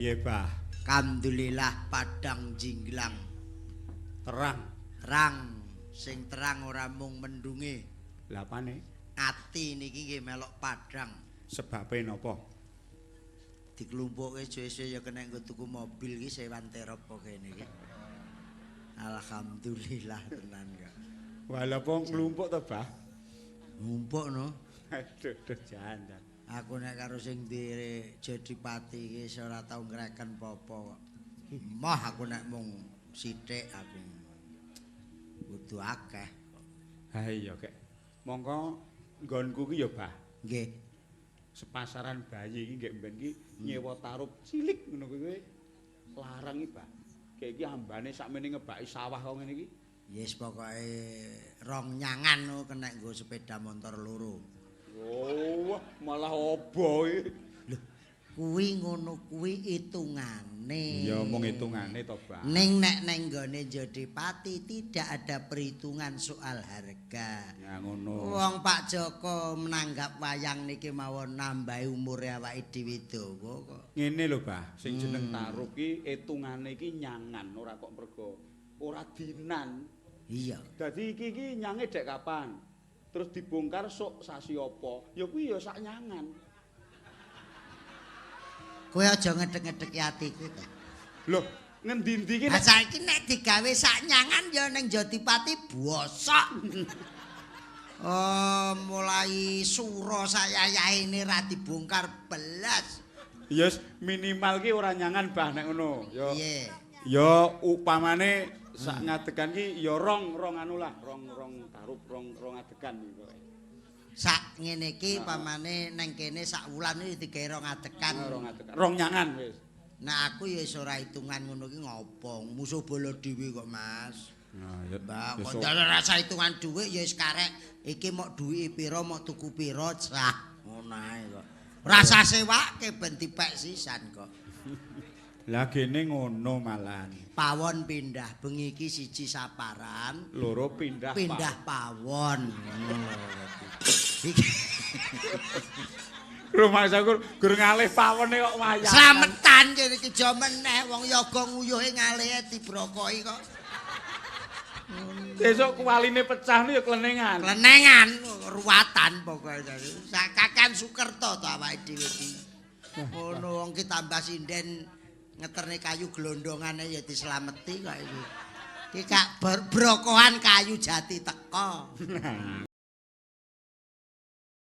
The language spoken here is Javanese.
Iya, Bah. Alhamdulillah padang jinglang. Terang. Terang, sing terang ora mung mendunge. Lah apane? Ati niki nggih melok padang. Sebabe napa? Dikelumpukke suwe-suwe ya kena nggo tuku mobil iki sewan terop kok kene iki. Alhamdulillah tenan kok. Walaupun nglumpuk to, Bah. Ngumpuk no. Aduh, jangan. Aku nek karo sing dire Jodipati iki ora tau ngreken apa-apa kok. Moh aku nek mung sithik aku. Kudu akeh. Ha iya, Kek. Mongko nggonku ki ya, Bah. Nggih. Sepasaran bayi iki nggih mben iki nyewa tarup cilik ngono kuwi larang iki, Bah. Kayak iki ambane sakmene ngebaki sawah kok ngene iki. Yes pokoke rong nyangan no kena nggo sepeda motor loro. Oh, malah obo iki. Lho, kuwi ngono kuwi hitungane. Ya omong hitungane to, Bah. Ning nek neng nggone Jodipati tidak ada perhitungan soal harga. Ya ngono. Wong Pak Joko menanggap wayang niki mawon nambahi umure awake dhewe dawa kok. Ngene lho, Bah, sing jeneng taruh ki hitungane iki nyangan, ora kok mergo ora dinan. Iya. Dadi iki nyange dek kapan? Terus dibongkar sok sasi apa? Ya kuwi ya sak nyangan. Kowe aja ngedek-ngedeki atiku to. Loh, ngendi-endi iki Lah saiki nek digawe sak nyangan ya ning Jodipati bosok. Oh, mulai suro sayayahe ini ra dibongkar belas. ya minimal ki ora nyangan, Bah, nek ngono. Ya Iya. ya upamane sak ngadegan ki ya rong anu lah, rong tarup rong adegan iki kok. Sak ngene iki pamane neng kene sak wulan iki digawe rong adekan. Rong adegan. Rong nyangan wis. Nah aku ya wis ora hitungan ngono ki ngopo. Musuh bola dhewe kok, Mas. Nah, ya Mbak, kok njaluk rasa hitungan dhuwit ya wis karek. Iki mok duwike pira, mok tuku pira, sah. Ngono ae kok. Rasa sewake ben dipek sisan kok. Lah gene ngono malahan. Pawon pindah bengi iki siji saparan, Loro pindah pawon. Ngono lho. Rumah sakur gur ngalih pawone kok wayang. Slametan kene iki aja meneh wong yoga nguyuhe ngalihe dibrokoki kok. Besok kualine pecah ya klenengan. Klenengan ruwatan pokoke. Sakakan Sukerto to awake dhewe iki. Ngono wong ki tambah sinden ngeterne kayu glondongane ya dislameti kok iki. Iki kak brokohan kayu jati teko.